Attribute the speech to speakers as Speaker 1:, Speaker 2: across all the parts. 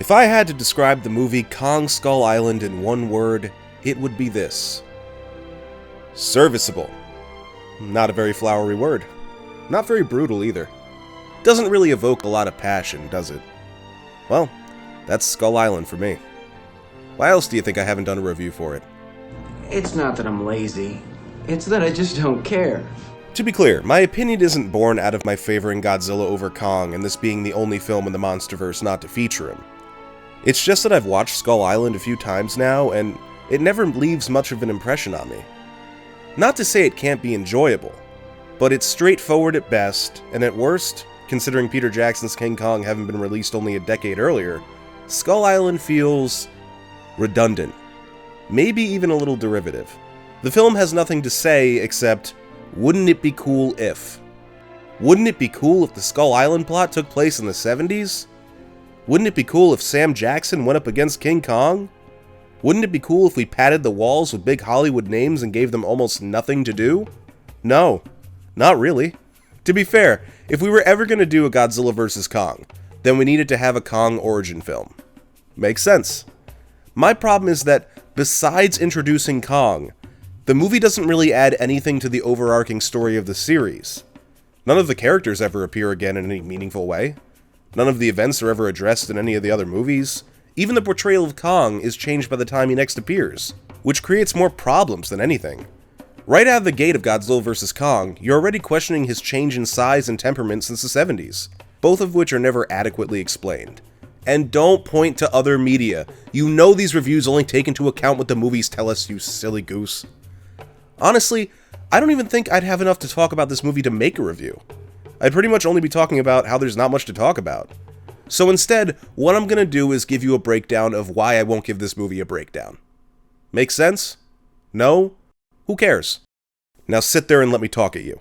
Speaker 1: If I had to describe the movie Kong Skull Island in one word, it would be this. Serviceable. Not a very flowery word. Not very brutal either. Doesn't really evoke a lot of passion, does it? Well, that's Skull Island for me. Why else do you think I haven't done a review for it?
Speaker 2: It's not that I'm lazy. It's that I just don't care.
Speaker 1: To be clear, my opinion isn't born out of my favoring Godzilla over Kong and this being the only film in the MonsterVerse not to feature him. It's just that I've watched Skull Island a few times now, and it never leaves much of an impression on me. Not to say it can't be enjoyable, but it's straightforward at best, and at worst, considering Peter Jackson's King Kong having been released only a decade earlier, Skull Island feels redundant. Maybe even a little derivative. The film has nothing to say except, wouldn't it be cool if? Wouldn't it be cool if the Skull Island plot took place in the 70s? Wouldn't it be cool if Sam Jackson went up against King Kong? Wouldn't it be cool if we padded the walls with big Hollywood names and gave them almost nothing to do? No, not really. To be fair, if we were ever going to do a Godzilla vs. Kong, then we needed to have a Kong origin film. Makes sense. My problem is that, besides introducing Kong, the movie doesn't really add anything to the overarching story of the series. None of the characters ever appear again in any meaningful way. None of the events are ever addressed in any of the other movies. Even the portrayal of Kong is changed by the time he next appears, which creates more problems than anything. Right out of the gate of Godzilla vs. Kong, you're already questioning his change in size and temperament since the 70s, both of which are never adequately explained. And don't point to other media. You know these reviews only take into account what the movies tell us, you silly goose. Honestly, I don't even think I'd have enough to talk about this movie to make a review. I'd pretty much only be talking about how there's not much to talk about. So instead, what I'm gonna do is give you a breakdown of why I won't give this movie a breakdown. Make sense? No? Who cares? Now sit there and let me talk at you.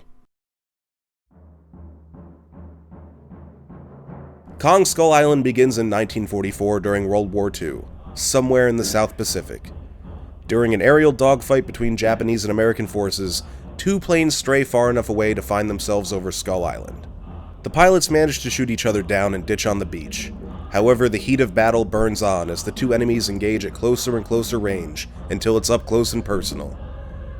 Speaker 1: Kong Skull Island begins in 1944 during World War II, somewhere in the South Pacific. During an aerial dogfight between Japanese and American forces, two planes stray far enough away to find themselves over Skull Island. The pilots manage to shoot each other down and ditch on the beach. However, the heat of battle burns on as the two enemies engage at closer and closer range until it's up close and personal.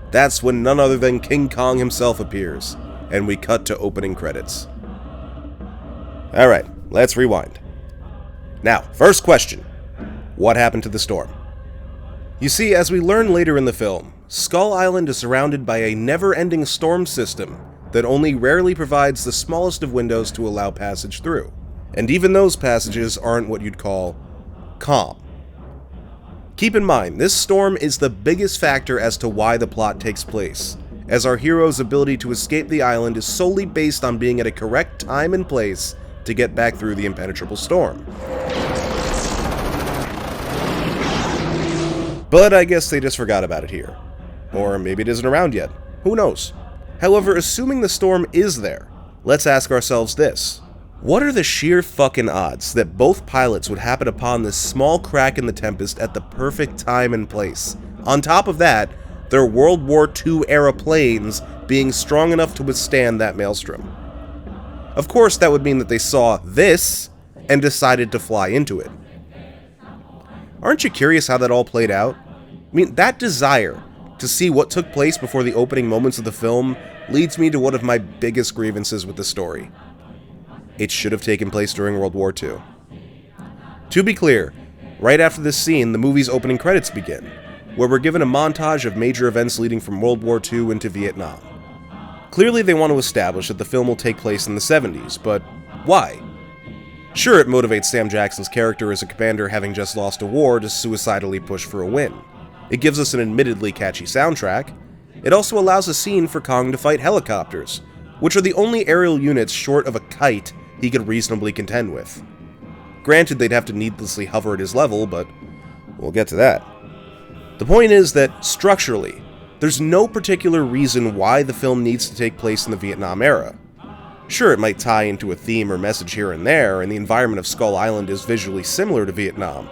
Speaker 1: That's when none other than King Kong himself appears, and we cut to opening credits. Alright, let's rewind. Now, first question. What happened to the storm? You see, as we learn later in the film, Skull Island is surrounded by a never-ending storm system that only rarely provides the smallest of windows to allow passage through. And even those passages aren't what you'd call calm. Keep in mind, this storm is the biggest factor as to why the plot takes place, as our hero's ability to escape the island is solely based on being at a correct time and place to get back through the impenetrable storm. But I guess they just forgot about it here. Or maybe it isn't around yet. Who knows? However, assuming the storm is there, let's ask ourselves this. What are the sheer fucking odds that both pilots would happen upon this small crack in the Tempest at the perfect time and place? On top of that, their World War II era planes being strong enough to withstand that maelstrom. Of course, that would mean that they saw this and decided to fly into it. Aren't you curious how that all played out? I mean, that desire to see what took place before the opening moments of the film leads me to one of my biggest grievances with the story. It should have taken place during World War II. To be clear, right after this scene, the movie's opening credits begin, where we're given a montage of major events leading from World War II into Vietnam. Clearly they want to establish that the film will take place in the 70s, but why? Sure, it motivates Sam Jackson's character as a commander having just lost a war to suicidally push for a win. It gives us an admittedly catchy soundtrack. It also allows a scene for Kong to fight helicopters, which are the only aerial units short of a kite he could reasonably contend with. Granted, they'd have to needlessly hover at his level, but we'll get to that. The point is that, structurally, there's no particular reason why the film needs to take place in the Vietnam era. Sure, it might tie into a theme or message here and there, and the environment of Skull Island is visually similar to Vietnam.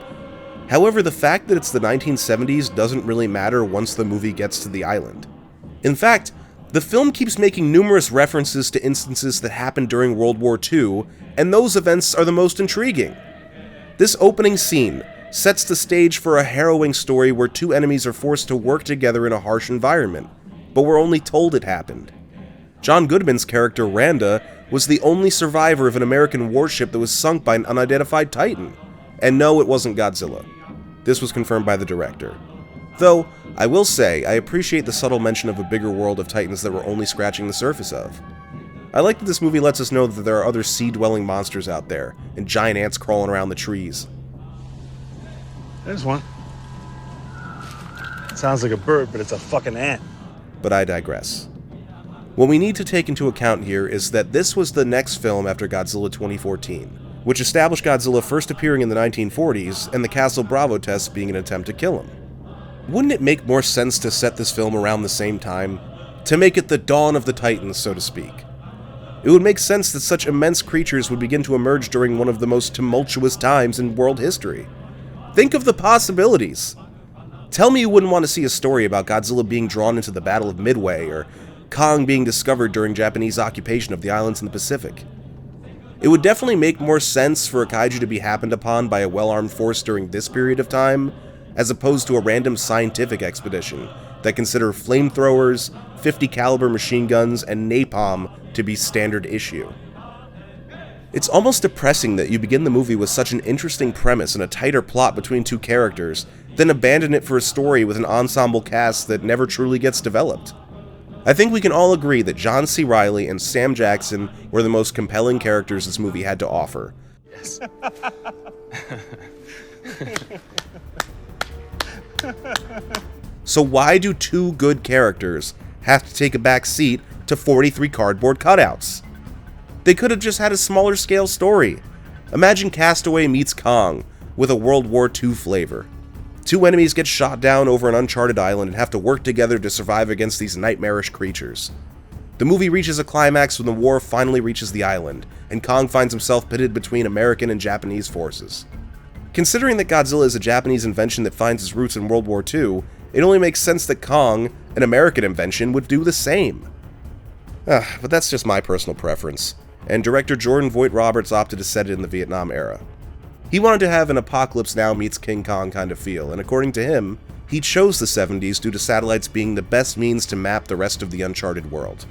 Speaker 1: However, the fact that it's the 1970s doesn't really matter once the movie gets to the island. In fact, the film keeps making numerous references to instances that happened during World War II, and those events are the most intriguing. This opening scene sets the stage for a harrowing story where two enemies are forced to work together in a harsh environment, but we're only told it happened. John Goodman's character, Randa, was the only survivor of an American warship that was sunk by an unidentified Titan. And no, it wasn't Godzilla. This was confirmed by the director. Though, I will say, I appreciate the subtle mention of a bigger world of Titans that we're only scratching the surface of. I like that this movie lets us know that there are other sea-dwelling monsters out there, and giant ants crawling around the trees.
Speaker 3: There's one. Sounds like a bird, but it's a fucking ant.
Speaker 1: But I digress. What we need to take into account here is that this was the next film after Godzilla 2014, which established Godzilla first appearing in the 1940s and the Castle Bravo test being an attempt to kill him. Wouldn't it make more sense to set this film around the same time? To make it the dawn of the Titans, so to speak. It would make sense that such immense creatures would begin to emerge during one of the most tumultuous times in world history. Think of the possibilities! Tell me you wouldn't want to see a story about Godzilla being drawn into the Battle of Midway, or Kong being discovered during Japanese occupation of the islands in the Pacific. It would definitely make more sense for a kaiju to be happened upon by a well-armed force during this period of time, as opposed to a random scientific expedition that consider flamethrowers, 50 caliber machine guns, and napalm to be standard issue. It's almost depressing that you begin the movie with such an interesting premise and a tighter plot between two characters, then abandon it for a story with an ensemble cast that never truly gets developed. I think we can all agree that John C. Reilly and Sam Jackson were the most compelling characters this movie had to offer.
Speaker 3: Yes.
Speaker 1: So why do two good characters have to take a back seat to 43 cardboard cutouts? They could have just had a smaller scale story. Imagine Castaway meets Kong with a World War II flavor. Two enemies get shot down over an uncharted island and have to work together to survive against these nightmarish creatures. The movie reaches a climax when the war finally reaches the island, and Kong finds himself pitted between American and Japanese forces. Considering that Godzilla is a Japanese invention that finds its roots in World War II, it only makes sense that Kong, an American invention, would do the same. But that's just my personal preference, and director Jordan Vogt-Roberts opted to set it in the Vietnam era. He wanted to have an Apocalypse Now meets King Kong kind of feel, and according to him, he chose the 70s due to satellites being the best means to map the rest of the uncharted world.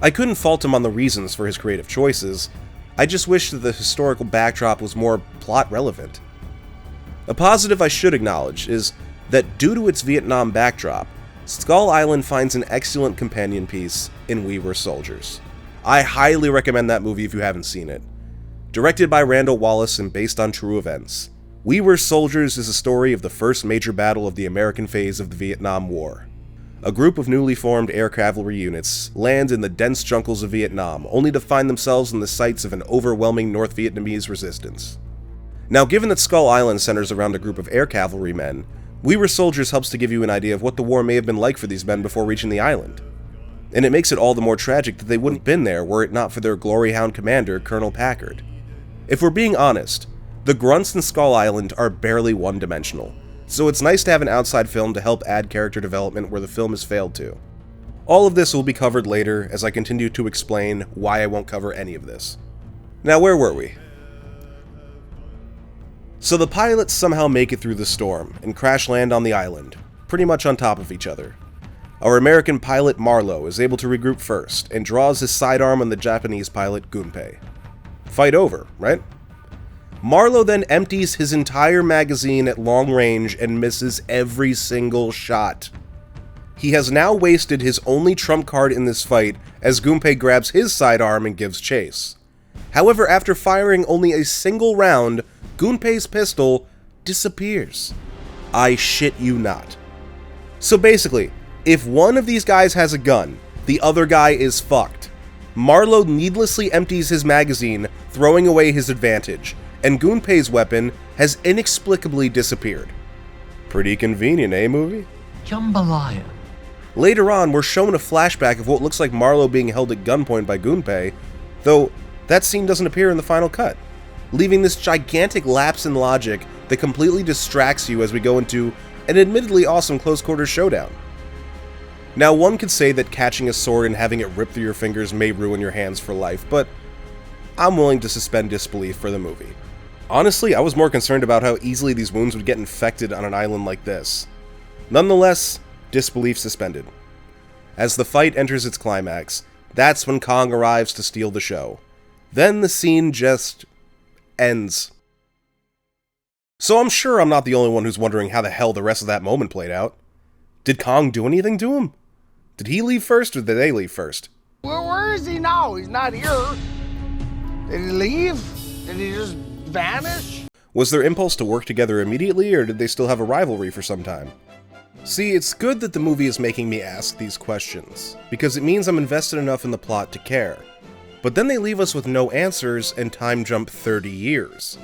Speaker 1: I couldn't fault him on the reasons for his creative choices, I just wish that the historical backdrop was more plot relevant. A positive I should acknowledge is that due to its Vietnam backdrop, Skull Island finds an excellent companion piece in We Were Soldiers. I highly recommend that movie if you haven't seen it. Directed by Randall Wallace and based on true events, We Were Soldiers is a story of the first major battle of the American phase of the Vietnam War. A group of newly formed air cavalry units land in the dense jungles of Vietnam, only to find themselves in the sights of an overwhelming North Vietnamese resistance. Now, given that Skull Island centers around a group of air cavalry men, We Were Soldiers helps to give you an idea of what the war may have been like for these men before reaching the island. And it makes it all the more tragic that they wouldn't have been there were it not for their glory hound commander, Colonel Packard. If we're being honest, the grunts in Skull Island are barely one-dimensional, so it's nice to have an outside film to help add character development where the film has failed to. All of this will be covered later as I continue to explain why I won't cover any of this. Now, where were we? So the pilots somehow make it through the storm and crash land on the island, pretty much on top of each other. Our American pilot Marlow is able to regroup first and draws his sidearm on the Japanese pilot Gunpei. Fight over, right? Marlow then empties his entire magazine at long range and misses every single shot. He has now wasted his only trump card in this fight as Gunpei grabs his sidearm and gives chase. However, after firing only a single round, Gunpei's pistol disappears. I shit you not. So basically, if one of these guys has a gun, the other guy is fucked. Marlow needlessly empties his magazine, throwing away his advantage, and Gunpei's weapon has inexplicably disappeared. Pretty convenient, eh, movie?
Speaker 4: Jambalaya.
Speaker 1: Later on, we're shown a flashback of what looks like Marlow being held at gunpoint by Gunpei, though that scene doesn't appear in the final cut, leaving this gigantic lapse in logic that completely distracts you as we go into an admittedly awesome close-quarters showdown. Now, one could say that catching a sword and having it rip through your fingers may ruin your hands for life, but I'm willing to suspend disbelief for the movie. Honestly, I was more concerned about how easily these wounds would get infected on an island like this. Nonetheless, disbelief suspended. As the fight enters its climax, that's when Kong arrives to steal the show. Then the scene just ends. So I'm sure I'm not the only one who's wondering how the hell the rest of that moment played out. Did Kong do anything to him? Did he leave first or did they leave first?
Speaker 4: Well, where is he now? He's not here. Did he leave? Did he just vanish?
Speaker 1: Was their impulse to work together immediately, or did they still have a rivalry for some time? See, it's good that the movie is making me ask these questions, because it means I'm invested enough in the plot to care. But then they leave us with no answers and time jump 30 years.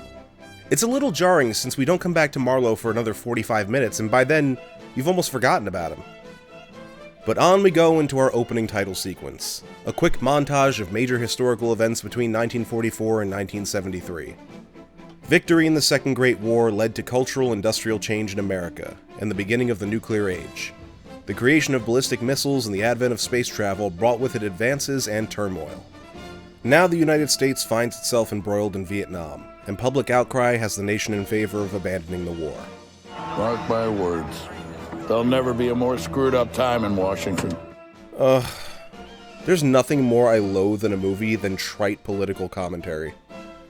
Speaker 1: It's a little jarring since we don't come back to Marlow for another 45 minutes, and by then, you've almost forgotten about him. But on we go into our opening title sequence, a quick montage of major historical events between 1944 and 1973. Victory in the Second Great War led to cultural industrial change in America, and the beginning of the nuclear age. The creation of ballistic missiles and the advent of space travel brought with it advances and turmoil. Now the United States finds itself embroiled in Vietnam, and public outcry has the nation in favor of abandoning the war.
Speaker 5: Mark my words. There'll never be a more screwed up time in Washington.
Speaker 1: There's nothing more I loathe in a movie than trite political commentary.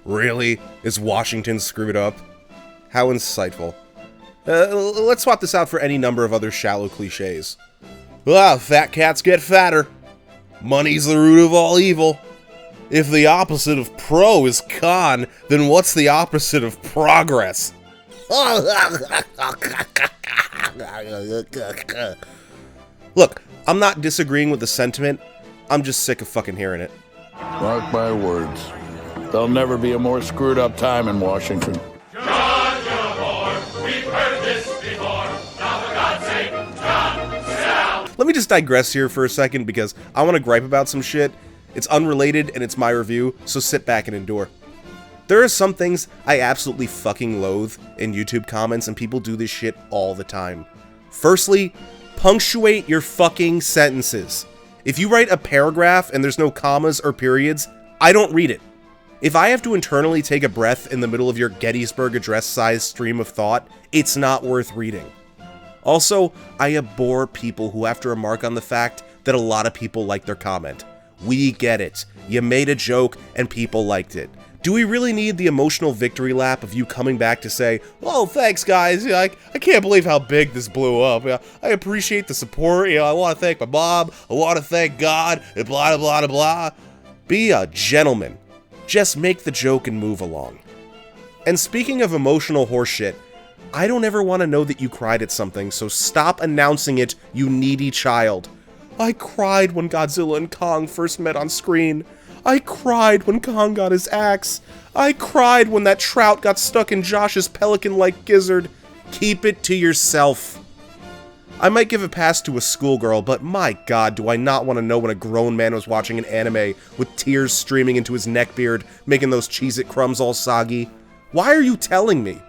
Speaker 1: Really? Is Washington screwed up? How insightful. Let's swap this out for any number of other shallow cliches. Fat cats get fatter. Money's the root of all evil. If the opposite of pro is con, then what's the opposite of progress? Look, I'm not disagreeing with the sentiment, I'm just sick of fucking hearing it.
Speaker 5: Mark my words. There'll never be a more screwed up time in Washington.
Speaker 6: John Gilmore, we've heard this before. Now for God's sake, John, sit down.
Speaker 1: Let me just digress here for a second because I want to gripe about some shit. It's unrelated and it's my review, so sit back and endure. There are some things I absolutely fucking loathe in YouTube comments, and people do this shit all the time. Firstly, punctuate your fucking sentences. If you write a paragraph and there's no commas or periods, I don't read it. If I have to internally take a breath in the middle of your Gettysburg Address-sized stream of thought, it's not worth reading. Also, I abhor people who have to remark on the fact that a lot of people like their comment. We get it. You made a joke and people liked it. Do we really need the emotional victory lap of you coming back to say, oh, thanks guys, I can't believe how big this blew up. I appreciate the support, I want to thank my mom, I want to thank God, and blah, blah, blah, blah. Be a gentleman. Just make the joke and move along. And speaking of emotional horseshit, I don't ever want to know that you cried at something, so stop announcing it, you needy child. I cried when Godzilla and Kong first met on screen. I cried when Kong got his axe. I cried when that trout got stuck in Josh's pelican-like gizzard. Keep it to yourself. I might give a pass to a schoolgirl, but my god, do I not want to know when a grown man was watching an anime with tears streaming into his neckbeard, making those Cheez-It crumbs all soggy. Why are you telling me?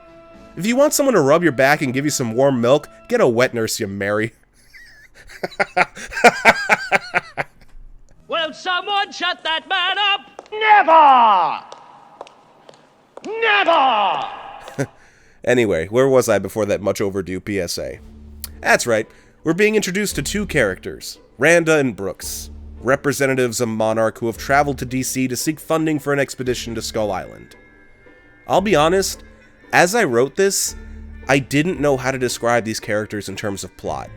Speaker 1: If you want someone to rub your back and give you some warm milk, get a wet nurse, you Mary.
Speaker 7: Will someone shut that man up?
Speaker 4: Never!
Speaker 1: Anyway, where was I before that much overdue PSA? That's right, we're being introduced to two characters, Randa and Brooks, representatives of Monarch who have traveled to DC to seek funding for an expedition to Skull Island. I'll be honest, as I wrote this, I didn't know how to describe these characters in terms of plot.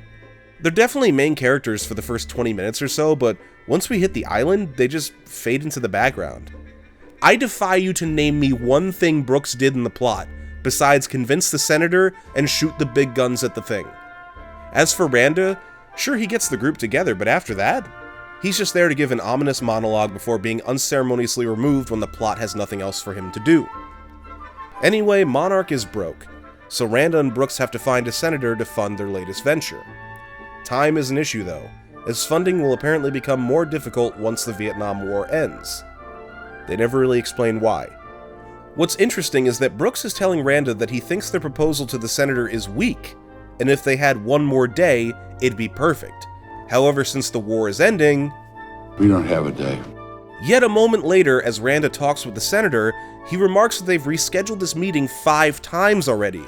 Speaker 1: They're definitely main characters for the first 20 minutes or so, but once we hit the island, they just fade into the background. I defy you to name me one thing Brooks did in the plot, besides convince the senator and shoot the big guns at the thing. As for Randa, sure he gets the group together, but after that, he's just there to give an ominous monologue before being unceremoniously removed when the plot has nothing else for him to do. Anyway, Monarch is broke, so Randa and Brooks have to find a senator to fund their latest venture. Time is an issue though, as funding will apparently become more difficult once the Vietnam War ends. They never really explain why. What's interesting is that Brooks is telling Randa that he thinks their proposal to the senator is weak, and if they had one more day, it'd be perfect. However, since the war is ending...
Speaker 5: We don't have a day.
Speaker 1: Yet a moment later, as Randa talks with the senator, he remarks that they've rescheduled this meeting 5 times already.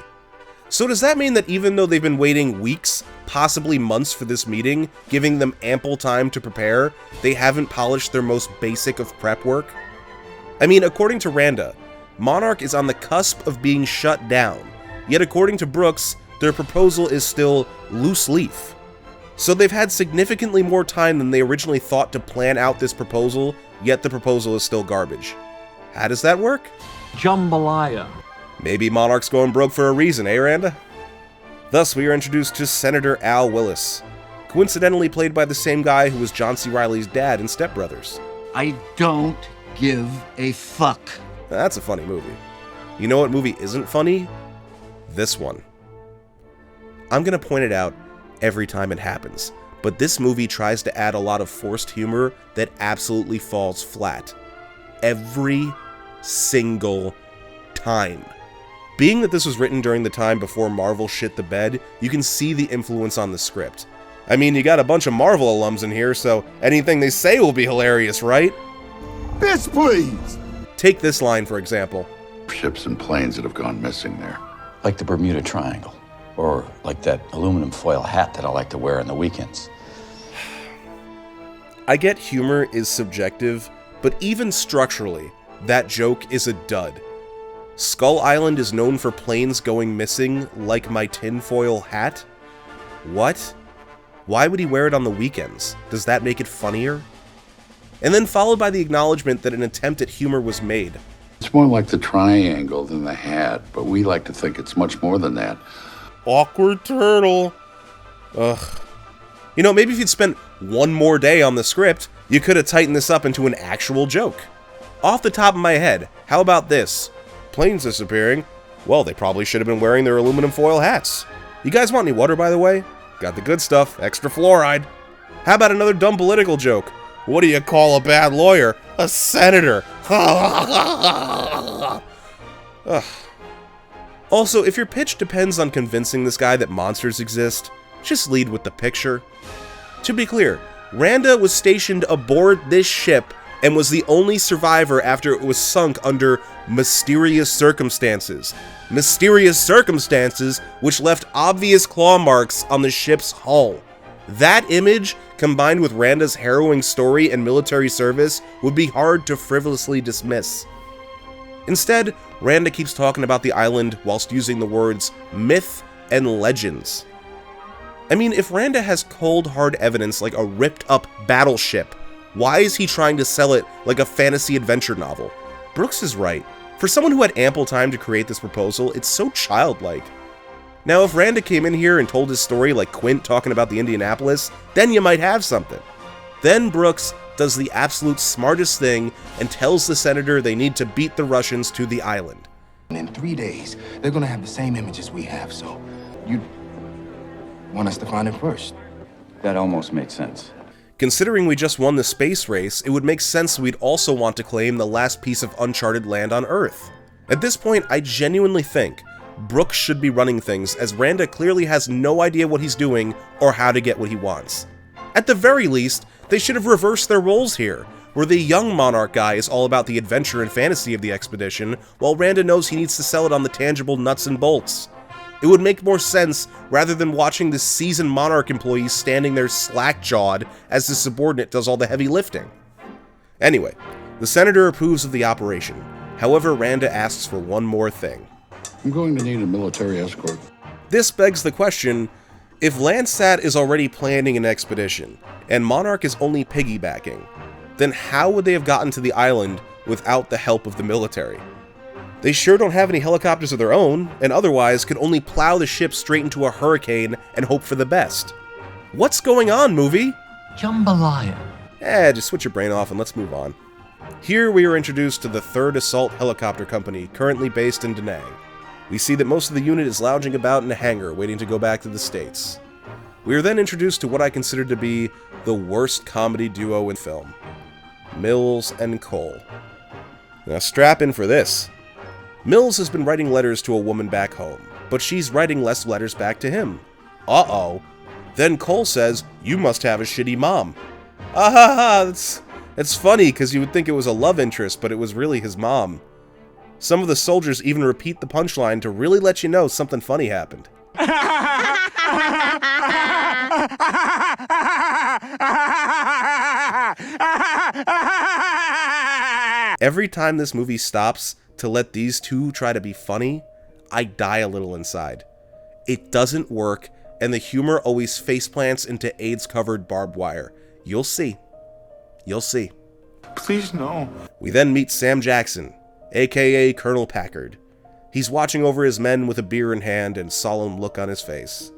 Speaker 1: So does that mean that even though they've been waiting weeks, possibly months for this meeting, giving them ample time to prepare, they haven't polished their most basic of prep work? I mean, according to Randa, Monarch is on the cusp of being shut down, yet according to Brooks, their proposal is still loose leaf. So they've had significantly more time than they originally thought to plan out this proposal, yet the proposal is still garbage. How does that work?
Speaker 8: Jambalaya.
Speaker 1: Maybe Monarch's going broke for a reason, eh, Randa? Thus, we are introduced to Senator Al Willis, coincidentally played by the same guy who was John C. Reilly's dad in Step Brothers.
Speaker 9: I don't give a fuck.
Speaker 1: That's a funny movie. You know what movie isn't funny? This one. I'm gonna point it out every time it happens, but this movie tries to add a lot of forced humor that absolutely falls flat. Every single time. Being that this was written during the time before Marvel shit the bed, you can see the influence on the script. I mean, you got a bunch of Marvel alums in here, so anything they say will be hilarious, right?
Speaker 9: Bitch, please!
Speaker 1: Take this line, for example.
Speaker 10: Ships and planes that have gone missing there.
Speaker 11: Like the Bermuda Triangle, or like that aluminum foil hat that I like to wear on the weekends.
Speaker 1: I get humor is subjective, but even structurally, that joke is a dud. Skull Island is known for planes going missing, like my tinfoil hat? What? Why would he wear it on the weekends? Does that make it funnier? And then followed by the acknowledgement that an attempt at humor was made.
Speaker 10: It's more like the triangle than the hat, but we like to think it's much more than that.
Speaker 1: Awkward turtle. Ugh. You know, maybe if you'd spent one more day on the script, you could have tightened this up into an actual joke. Off the top of my head, how about this? Planes disappearing? Well, they probably should have been wearing their aluminum foil hats. You guys want any water, by the way? Got the good stuff, extra fluoride. How about another dumb political joke? What do you call a bad lawyer? A senator. Ugh. Also, if your pitch depends on convincing this guy that monsters exist, just lead with the picture. To be clear, Randa was stationed aboard this ship and was the only survivor after it was sunk under mysterious circumstances. Mysterious circumstances which left obvious claw marks on the ship's hull. That image, combined with Randa's harrowing story and military service, would be hard to frivolously dismiss. Instead, Randa keeps talking about the island whilst using the words myth and legends. I mean, if Randa has cold, hard evidence like a ripped-up battleship, why is he trying to sell it like a fantasy adventure novel? Brooks is right. For someone who had ample time to create this proposal, it's so childlike. Now, if Randa came in here and told his story like Quint talking about the Indianapolis, then you might have something. Then Brooks does the absolute smartest thing and tells the senator they need to beat the Russians to the island.
Speaker 9: And in 3 days, they're gonna have the same images we have, so you want us to find it first.
Speaker 11: That almost makes sense.
Speaker 1: Considering we just won the space race, it would make sense we'd also want to claim the last piece of uncharted land on Earth. At this point, I genuinely think Brooks should be running things, as Randa clearly has no idea what he's doing or how to get what he wants. At the very least, they should have reversed their roles here, where the young Monarch guy is all about the adventure and fantasy of the expedition, while Randa knows he needs to sell it on the tangible nuts and bolts. It would make more sense rather than watching this seasoned Monarch employee standing there slack-jawed as the subordinate does all the heavy lifting. Anyway, the senator approves of the operation. However, Randa asks for one more thing.
Speaker 10: I'm going to need a military escort.
Speaker 1: This begs the question, if Landsat is already planning an expedition, and Monarch is only piggybacking, then how would they have gotten to the island without the help of the military? They sure don't have any helicopters of their own, and otherwise could only plow the ship straight into a hurricane and hope for the best. What's going on, movie?
Speaker 8: Jambalaya.
Speaker 1: Just switch your brain off and let's move on. Here we are introduced to the 3rd Assault Helicopter Company, currently based in Da Nang. We see that most of the unit is lounging about in a hangar, waiting to go back to the States. We are then introduced to what I consider to be the worst comedy duo in film. Mills and Cole. Now strap in for this. Mills has been writing letters to a woman back home, but she's writing less letters back to him. Uh-oh. Then Cole says, "You must have a shitty mom." Ah ha ha, that's funny because you would think it was a love interest, but it was really his mom. Some of the soldiers even repeat the punchline to really let you know something funny happened. Every time this movie stops to let these two try to be funny, I die a little inside. It doesn't work, and the humor always faceplants into AIDS-covered barbed wire. You'll see. You'll see.
Speaker 9: Please, no.
Speaker 1: We then meet Sam Jackson, aka Colonel Packard. He's watching over his men with a beer in hand and solemn look on his face.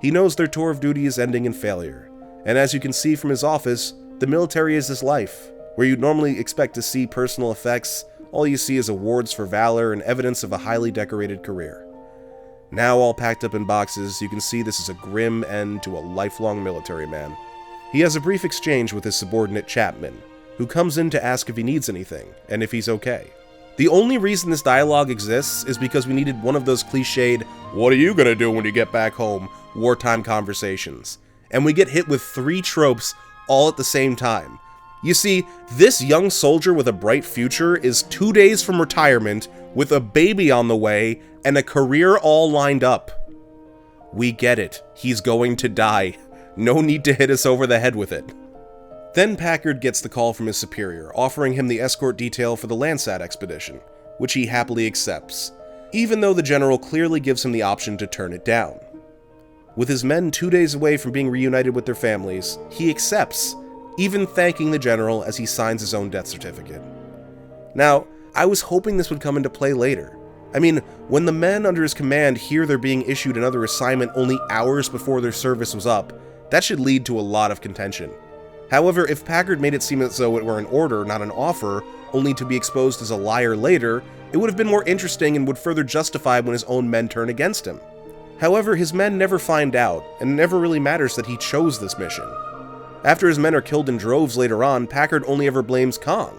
Speaker 1: He knows their tour of duty is ending in failure, and as you can see from his office, the military is his life. Where you'd normally expect to see personal effects, all you see is awards for valor and evidence of a highly decorated career. Now all packed up in boxes, you can see this is a grim end to a lifelong military man. He has a brief exchange with his subordinate Chapman, who comes in to ask if he needs anything, and if he's okay. The only reason this dialogue exists is because we needed one of those cliched, "What are you gonna do when you get back home?" wartime conversations. And we get hit with 3 tropes all at the same time. You see, this young soldier with a bright future is 2 days from retirement, with a baby on the way, and a career all lined up. We get it. He's going to die. No need to hit us over the head with it. Then Packard gets the call from his superior, offering him the escort detail for the Landsat expedition, which he happily accepts, even though the general clearly gives him the option to turn it down. With his men 2 days away from being reunited with their families, he accepts, even thanking the general as he signs his own death certificate. Now, I was hoping this would come into play later. I mean, when the men under his command hear they're being issued another assignment only hours before their service was up, that should lead to a lot of contention. However, if Packard made it seem as though it were an order, not an offer, only to be exposed as a liar later, it would have been more interesting and would further justify when his own men turn against him. However, his men never find out, and it never really matters that he chose this mission. After his men are killed in droves later on, Packard only ever blames Kong.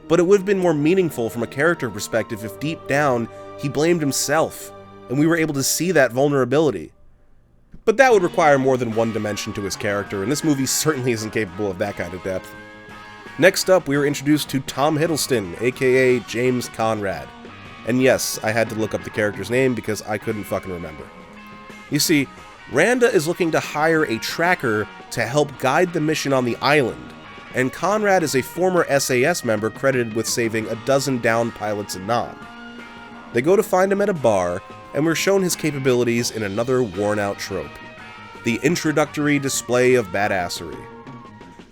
Speaker 1: But it would have been more meaningful from a character perspective if deep down, he blamed himself, and we were able to see that vulnerability. But that would require more than one dimension to his character, and this movie certainly isn't capable of that kind of depth. Next up, we were introduced to Tom Hiddleston, aka James Conrad. And yes, I had to look up the character's name because I couldn't fucking remember. You see, Randa is looking to hire a tracker to help guide the mission on the island, and Conrad is a former SAS member credited with saving 12 downed pilots in Nam. They go to find him at a bar, and we're shown his capabilities in another worn-out trope: the introductory display of badassery.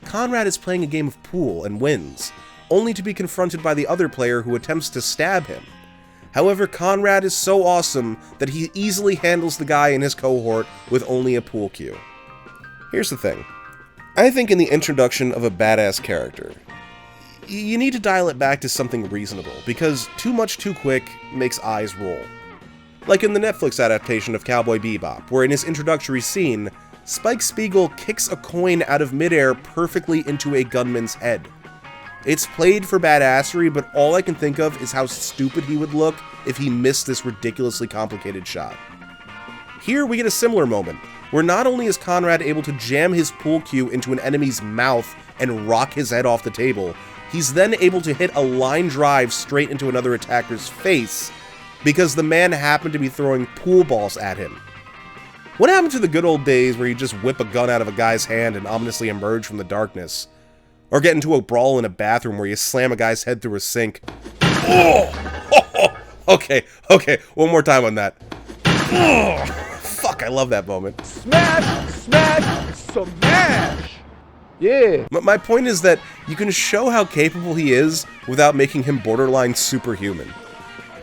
Speaker 1: Conrad is playing a game of pool and wins, only to be confronted by the other player who attempts to stab him. However, Conrad is so awesome that he easily handles the guy in his cohort with only a pool cue. Here's the thing. I think in the introduction of a badass character, you need to dial it back to something reasonable, because too much too quick makes eyes roll. Like in the Netflix adaptation of Cowboy Bebop, where in his introductory scene, Spike Spiegel kicks a coin out of midair perfectly into a gunman's head. It's played for badassery, but all I can think of is how stupid he would look if he missed this ridiculously complicated shot. Here we get a similar moment, where not only is Conrad able to jam his pool cue into an enemy's mouth and rock his head off the table, he's then able to hit a line drive straight into another attacker's face, because the man happened to be throwing pool balls at him. What happened to the good old days where you just whip a gun out of a guy's hand and ominously emerge from the darkness? Or get into a brawl in a bathroom where you slam a guy's head through a sink. Oh! Okay, one more time on that. Oh! Fuck, I love that moment.
Speaker 4: Smash, smash, smash! Yeah.
Speaker 1: My point is that you can show how capable he is without making him borderline superhuman.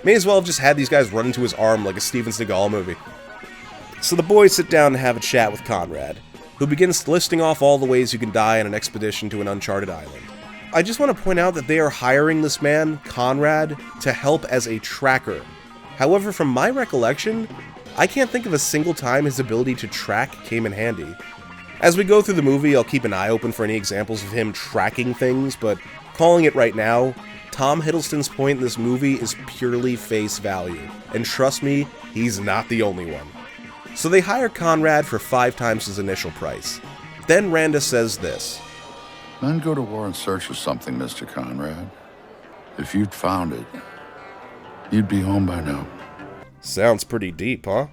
Speaker 1: May as well have just had these guys run into his arm like a Steven Seagal movie. So the boys sit down and have a chat with Conrad, who begins listing off all the ways you can die on an expedition to an uncharted island. I just want to point out that they are hiring this man, Conrad, to help as a tracker. However, from my recollection, I can't think of a single time his ability to track came in handy. As we go through the movie, I'll keep an eye open for any examples of him tracking things, but calling it right now, Tom Hiddleston's point in this movie is purely face value. And trust me, he's not the only one. So they hire Conrad for 5 times his initial price. Then Randa says this.
Speaker 10: Men go to war in search of something, Mr. Conrad. If you'd found it, you'd be home by now.
Speaker 1: Sounds pretty deep, huh?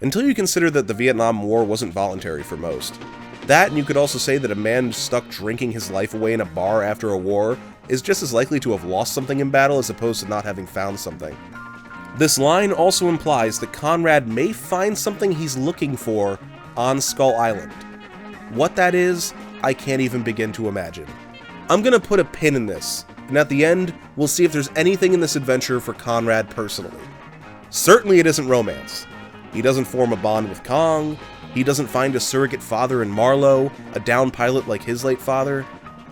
Speaker 1: Until you consider that the Vietnam War wasn't voluntary for most. That, and you could also say that a man stuck drinking his life away in a bar after a war is just as likely to have lost something in battle as opposed to not having found something. This line also implies that Conrad may find something he's looking for on Skull Island. What that is, I can't even begin to imagine. I'm gonna put a pin in this, and at the end, we'll see if there's anything in this adventure for Conrad personally. Certainly it isn't romance. He doesn't form a bond with Kong, he doesn't find a surrogate father in Marlow, a down pilot like his late father.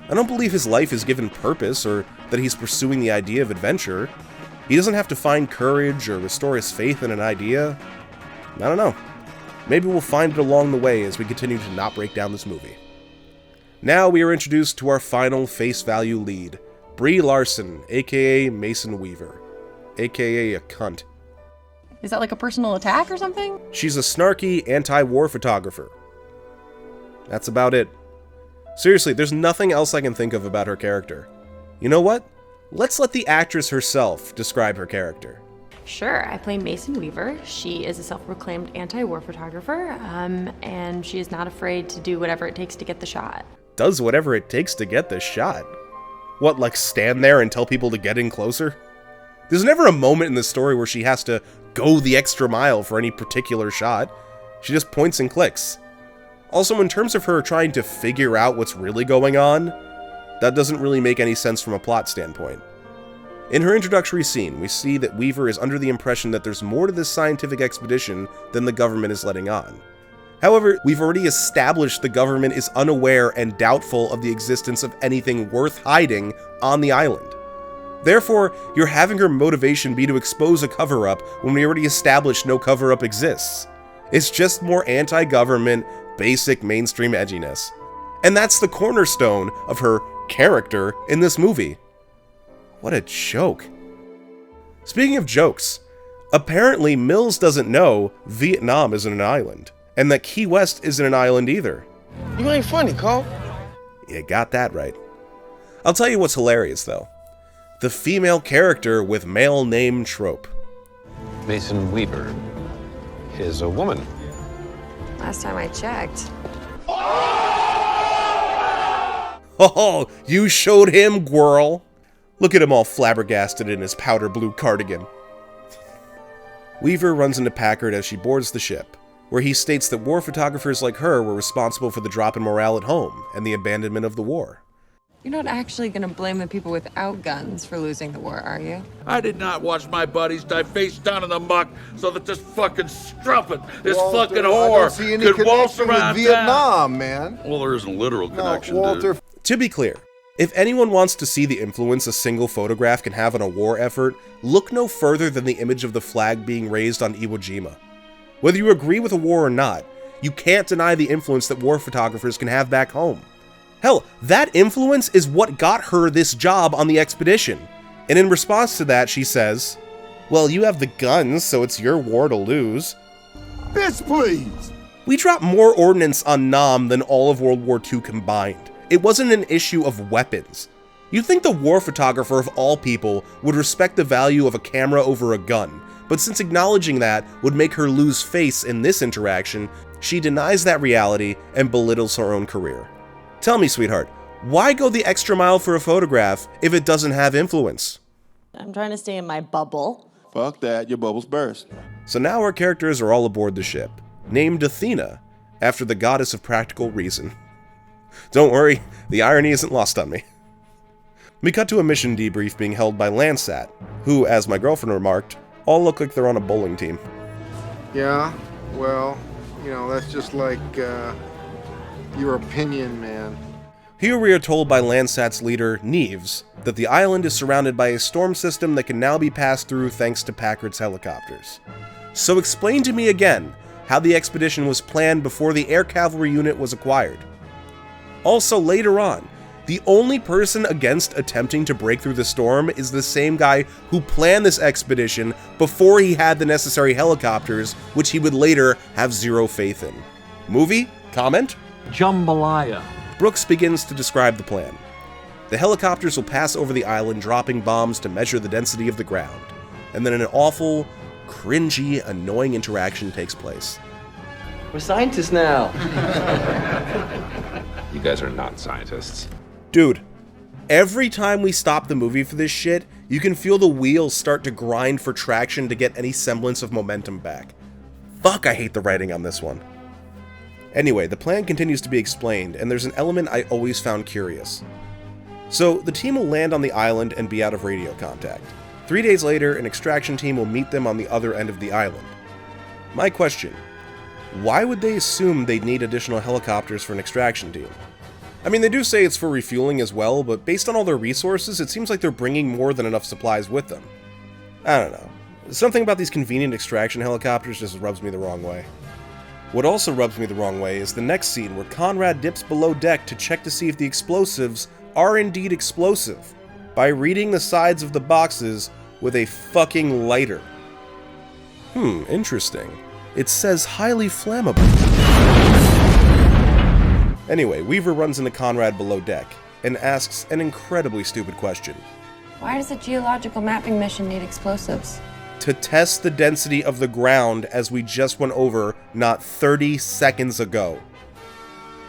Speaker 1: I don't believe his life is given purpose or that he's pursuing the idea of adventure. He doesn't have to find courage or restore his faith in an idea. I don't know. Maybe we'll find it along the way as we continue to not break down this movie. Now we are introduced to our final face value lead, Brie Larson, aka Mason Weaver, aka a cunt.
Speaker 12: Is that like a personal attack or something?
Speaker 1: She's a snarky, anti-war photographer. That's about it. Seriously, there's nothing else I can think of about her character. You know what? Let's let the actress herself describe her character.
Speaker 12: Sure, I play Mason Weaver. She is a self-proclaimed anti-war photographer, and she is not afraid to do whatever it takes to get the shot.
Speaker 1: Does whatever it takes to get the shot? What, like stand there and tell people to get in closer? There's never a moment in the story where she has to go the extra mile for any particular shot. She just points and clicks. Also, in terms of her trying to figure out what's really going on, that doesn't really make any sense from a plot standpoint. In her introductory scene, we see that Weaver is under the impression that there's more to this scientific expedition than the government is letting on. However, we've already established the government is unaware and doubtful of the existence of anything worth hiding on the island. Therefore, you're having her motivation be to expose a cover-up when we already established no cover-up exists. It's just more anti-government, basic mainstream edginess. And that's the cornerstone of her character in this movie. What a joke. Speaking of jokes, apparently Mills doesn't know Vietnam isn't an island, and that Key West isn't an island either.
Speaker 4: You ain't funny, Cole.
Speaker 1: You got that right. I'll tell you what's hilarious, though. The female character with male name trope.
Speaker 13: Mason Weaver is a woman.
Speaker 12: Last time I checked.
Speaker 1: Oh, you showed him, Gwirl. Look at him all flabbergasted in his powder blue cardigan. Weaver runs into Packard as she boards the ship, where he states that war photographers like her were responsible for the drop in morale at home and the abandonment of the war.
Speaker 12: You're not actually gonna blame the people without guns for losing the war, are you?
Speaker 5: I did not watch my buddies die face down in the muck so that this fucking strumpet, this
Speaker 4: Walter,
Speaker 5: fucking
Speaker 4: I
Speaker 5: whore,
Speaker 4: don't see any
Speaker 5: could waltz
Speaker 4: connection
Speaker 5: around
Speaker 4: with Vietnam, man.
Speaker 5: Well, there isn't a literal connection,
Speaker 4: Walter.
Speaker 5: dude.
Speaker 1: To be clear, if anyone wants to see the influence a single photograph can have on a war effort, look no further than the image of the flag being raised on Iwo Jima. Whether you agree with a war or not, you can't deny the influence that war photographers can have back home. Hell, that influence is what got her this job on the expedition. And in response to that, she says, "Well, you have the guns, so it's your war to lose."
Speaker 4: Bitch, please.
Speaker 1: We dropped more ordnance on Nam than all of World War II combined. It wasn't an issue of weapons. You'd think the war photographer of all people would respect the value of a camera over a gun, but since acknowledging that would make her lose face in this interaction, she denies that reality and belittles her own career. Tell me, sweetheart, why go the extra mile for a photograph if it doesn't have influence?
Speaker 14: I'm trying to stay in my bubble.
Speaker 15: Fuck that, your bubbles burst.
Speaker 1: So now our characters are all aboard the ship, named Athena, after the goddess of practical reason. Don't worry, the irony isn't lost on me. We cut to a mission debrief being held by Landsat, who, as my girlfriend remarked, all look like they're on a bowling team.
Speaker 4: Yeah, well, you know, that's just like, your opinion, man.
Speaker 1: Here we are told by Landsat's leader, Neves, that the island is surrounded by a storm system that can now be passed through thanks to Packard's helicopters. So explain to me again how the expedition was planned before the air cavalry unit was acquired. Also, later on, the only person against attempting to break through the storm is the same guy who planned this expedition before he had the necessary helicopters, which he would later have zero faith in. Movie? Comment?
Speaker 8: Jambalaya.
Speaker 1: Brooks begins to describe the plan. The helicopters will pass over the island dropping bombs to measure the density of the ground. and then an awful, cringy, annoying interaction takes place.
Speaker 2: We're scientists now.
Speaker 13: You guys are not scientists.
Speaker 1: Dude, every time we stop the movie for this shit, you can feel the wheels start to grind for traction to get any semblance of momentum back. Fuck, I hate the writing on this one. Anyway, the plan continues to be explained, and there's an element I always found curious. So, the team will land on the island and be out of radio contact. 3 days later, an extraction team will meet them on the other end of the island. My question, why would they assume they'd need additional helicopters for an extraction team? I mean, they do say it's for refueling as well, but based on all their resources, it seems like they're bringing more than enough supplies with them. I don't know. Something about these convenient extraction helicopters just rubs me the wrong way. What also rubs me the wrong way is the next scene where Conrad dips below deck to check to see if the explosives are indeed explosive by reading the sides of the boxes with a fucking lighter. Interesting. It says highly flammable. Anyway, Weaver runs into Conrad below deck and asks an incredibly stupid question.
Speaker 16: Why does a geological mapping mission need explosives?
Speaker 1: To test the density of the ground, as we just went over not 30 seconds ago.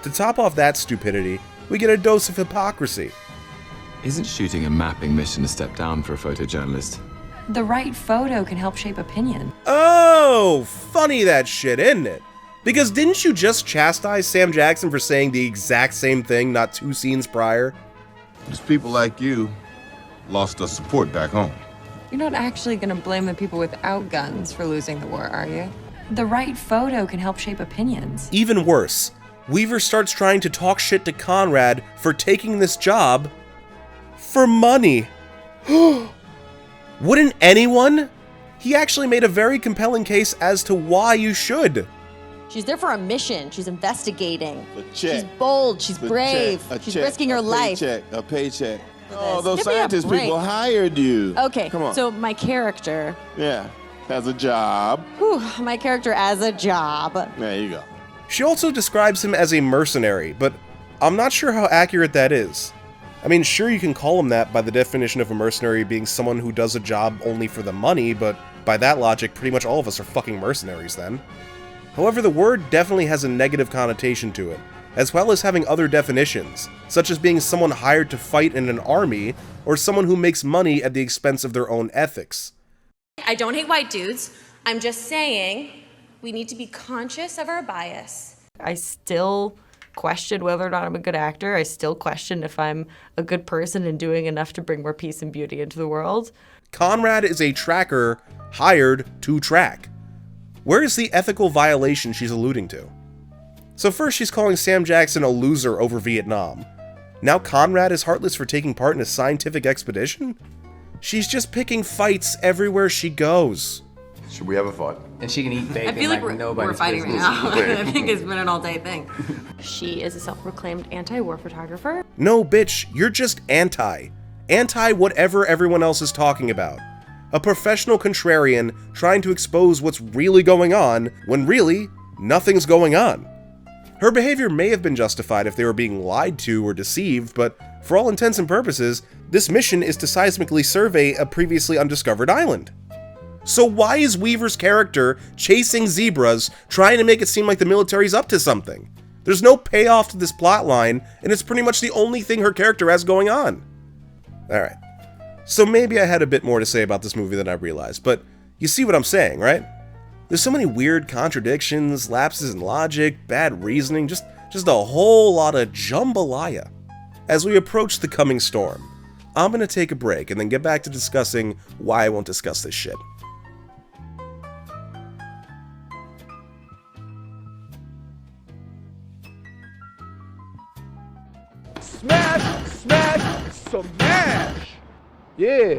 Speaker 1: To top off that stupidity, we get a dose of hypocrisy.
Speaker 17: Isn't shooting a mapping mission a step down for a photojournalist?
Speaker 16: The right photo can help shape opinion.
Speaker 1: Oh, funny that shit, isn't it? Because didn't you just chastise Sam Jackson for saying the exact same thing not 2 scenes prior?
Speaker 15: It's people like you lost us support back home.
Speaker 16: You're not actually gonna blame the people without guns for losing the war, are you? The right photo can help shape opinions.
Speaker 1: Even worse, Weaver starts trying to talk shit to Conrad for taking this job for money. Wouldn't anyone? He actually made a very compelling case as to why you should.
Speaker 14: She's there for a mission. She's investigating.
Speaker 15: A check.
Speaker 14: She's bold. She's brave. She's risking her life.
Speaker 15: A paycheck.
Speaker 14: For
Speaker 15: Oh,
Speaker 14: this.
Speaker 15: those
Speaker 14: Give me a
Speaker 15: scientist
Speaker 14: break.
Speaker 15: people hired you.
Speaker 14: Okay,
Speaker 15: Come on.
Speaker 14: so my character.
Speaker 15: Yeah, has a job.
Speaker 14: My character as a job.
Speaker 15: There you go.
Speaker 1: She also describes him as a mercenary, but I'm not sure how accurate that is. I mean, sure, you can call him that by the definition of a mercenary being someone who does a job only for the money, but by that logic, pretty much all of us are fucking mercenaries then. However, the word definitely has a negative connotation to it, as well as having other definitions, such as being someone hired to fight in an army, or someone who makes money at the expense of their own ethics.
Speaker 18: I don't hate white dudes. I'm just saying we need to be conscious of our bias.
Speaker 12: I still question whether or not I'm a good actor. I still question if I'm a good person and doing enough to bring more peace and beauty into the world.
Speaker 1: Conrad is a tracker hired to track. Where is the ethical violation she's alluding to? So first she's calling Sam Jackson a loser over Vietnam. Now Conrad is heartless for taking part in a scientific expedition? She's just picking fights everywhere she goes.
Speaker 2: Should we have a fight?
Speaker 19: And she can eat bacon
Speaker 14: I feel like we're fighting right now. I think it's been an all-day thing.
Speaker 12: She is a self-proclaimed anti-war photographer.
Speaker 1: No, bitch, you're just anti. Anti whatever everyone else is talking about. A professional contrarian trying to expose what's really going on when really, nothing's going on. Her behavior may have been justified if they were being lied to or deceived, but for all intents and purposes, this mission is to seismically survey a previously undiscovered island. So why is Weaver's character chasing zebras, trying to make it seem like the military's up to something? There's no payoff to this plotline, and it's pretty much the only thing her character has going on. Alright, so maybe I had a bit more to say about this movie than I realized, but you see what I'm saying, right? There's so many weird contradictions, lapses in logic, bad reasoning, just a whole lot of jambalaya. As we approach the coming storm, I'm gonna take a break and then get back to discussing why I won't discuss this shit.
Speaker 4: Smash, smash, smash. Yeah,